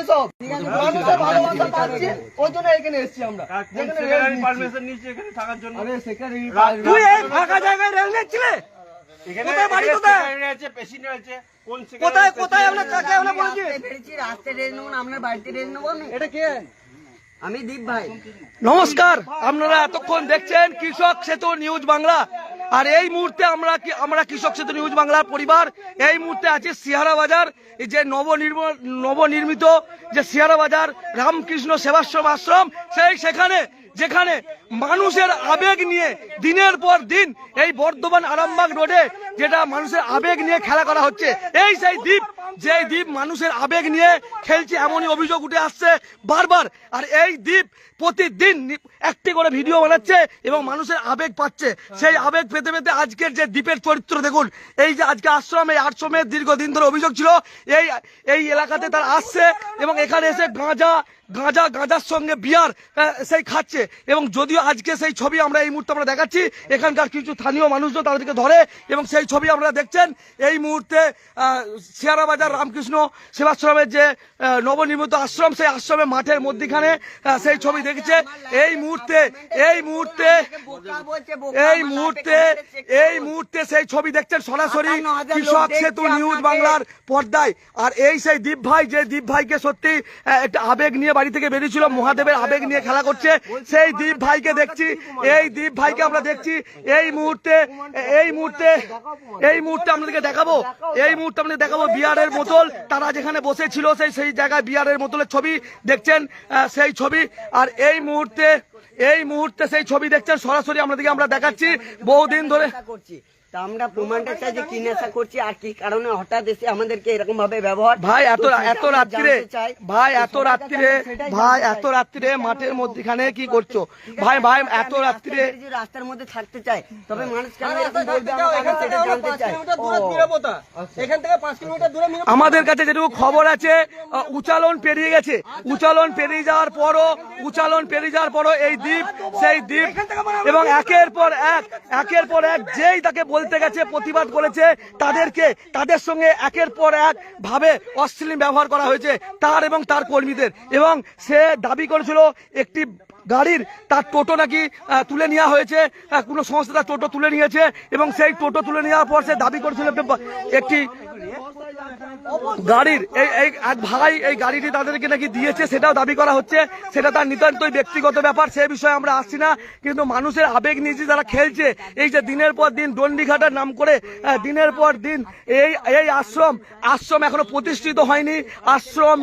সব মানুষের ভালোবাসা পাচ্ছি, ওই জন্য এখানে এসেছি আমরা। পারমিশন নিয়েছি এখানে থাকার জন্য। আরে সেক্রেটারি তুই এই ফাঁকা জায়গায় রেল নিচ্ছিলে? কোথায় বাড়ি কোথায়? কোথায় কোথায় আমরা কাকে আমরা বলছি? রাস্তায় রেল নেবো না, আপনার বাড়িতে রেল নেবো আমি। এটা কে? আমি দীপ ভাই। নমস্কার, আপনারা এতক্ষণ দেখছেন কৃষক সেতু নিউজ বাংলা। আর এই মুহূর্তে আমরা কৃষক সেতু নিউজ বাংলার পরিবার এই মুহূর্তে আছি সিহারা বাজার, এই যে নবনির্মিত যে সিহারা বাজার রামকৃষ্ণ সেবাশ্রম আশ্রম, সেখানে যেখানে মানুষের আবেগ নিয়ে দিনের পর দিন এই বর্ধমান আরামবাগ রোডে যেটা মানুষের আবেগ নিয়ে খেলা করা হচ্ছে, এই সেই দ্বীপ, যে দ্বীপ মানুষের আবেগ নিয়ে খেলছে, এমনই অভিযোগ উঠে আসছে বারবার। আর এই দ্বীপ প্রতিদিন একটি করে ভিডিও বানাচ্ছে এবং মানুষের আবেগ পাচ্ছে। সেই আবেগ পেতে পেতে আজকের যে দ্বীপের চরিত্র দেখুন। এই যে আজকে আশ্রম, এই আশ্রমের দীর্ঘদিন ধরে অভিযোগ ছিল এই এলাকাতে তারা আসছে এবং এখানে এসে গাঁজার সঙ্গে বিয়ার সেই খাচ্ছে। এবং যদিও আজকে সেই ছবি আমরা এই মুহূর্তে আমরা দেখাচ্ছি, এখানকার কিছু স্থানীয় মানুষজন তাদেরকে ধরে এবং সেই ছবি আপনারা দেখছেন এই মুহূর্তে সিহারা বাজার রামকৃষ্ণ সেবাশ্রমের যে নবনির্মিত আশ্রম, সেই আশ্রমের মাঠের মধ্যখানে সেই ছবি দেখেছে। এই মুহূর্তে সেই ছবি দেখছেন সরাসরি কৃষক সেতু নিউজ বাংলার পর্দায়। আর এই সেই দীপ ভাই, যে দীপ ভাইকে সত্যি একটা আবেগ নিয়ে বাড়ি থেকে বেরিয়েছিল, মহাদেবের আবেগ নিয়ে খেলা করছে, সেই দীপ ভাইকে দেখছি, এই দীপ ভাইকে আমরা দেখছি এই মুহূর্তে আপনাদেরকে দেখাবো বিয়ারের বোতল, তারা যেখানে বসেছিল সেই জায়গায় বিয়ারের বোতলের ছবি দেখছেন, সেই ছবি। আর এই মুহূর্তে সেই ছবি দেখছেন সরাসরি আমরা দেখাচ্ছি বহুদিন ধরে। তা আমরা প্রমাণটা চাই যে কি নেশা করছি আর কি কারণে হঠাৎ এসে আমাদেরকে এরকম ভাবে ব্যবহার। ভাই এত রাত্রিরে মাঠের মধ্যখানে কি করছো? ভাই এত রাত্রিরে রাস্তার মধ্যে থাকতে চাই, তবে মানুষ কেন এরকম বলবে আমরা সেটা জানতে চাই। এখান থেকে 5 কিলোমিটার দূরে আমাদের কাছে যেটুকু খবর আছে, উচালন পেরিয়ে গেছে, উচালন পেরিয়ে যাওয়ার পরও এই দ্বীপ, সেই দ্বীপ এবং একের পর এক যেই তাকে বলতে গেছে, প্রতিবাদ করেছে, তাদের সঙ্গে একের পর এক ভাবে অশ্লীল ব্যবহার করা হয়েছে তার এবং তার কর্মীদের। এবং সে দাবি করেছিল একটি গাড়ির তার টোটো নাকি তুলে নেওয়া হয়েছে, কোনো সংস্থা তার টোটো তুলে নিয়েছে এবং সেই টোটো তুলে নেওয়ার পর সে দাবি করেছিল একটি গাড়ির এক ভাই এই গাড়িটি তাদেরকে নাকি দিয়েছে, সেটাও দাবি করা হচ্ছে। সেটা তার নিতান্তই ব্যক্তিগত ব্যাপার, সে বিষয়ে আমরা আসছি না। কিন্তু মানুষের আবেগ নিয়ে যারা খেলছে, এই যে দিনের পর দিন দণ্ডিঘাটার নাম করে দিনের পর দিন এই আশ্রম এখনো প্রতিষ্ঠিত হয়নি। আশ্রম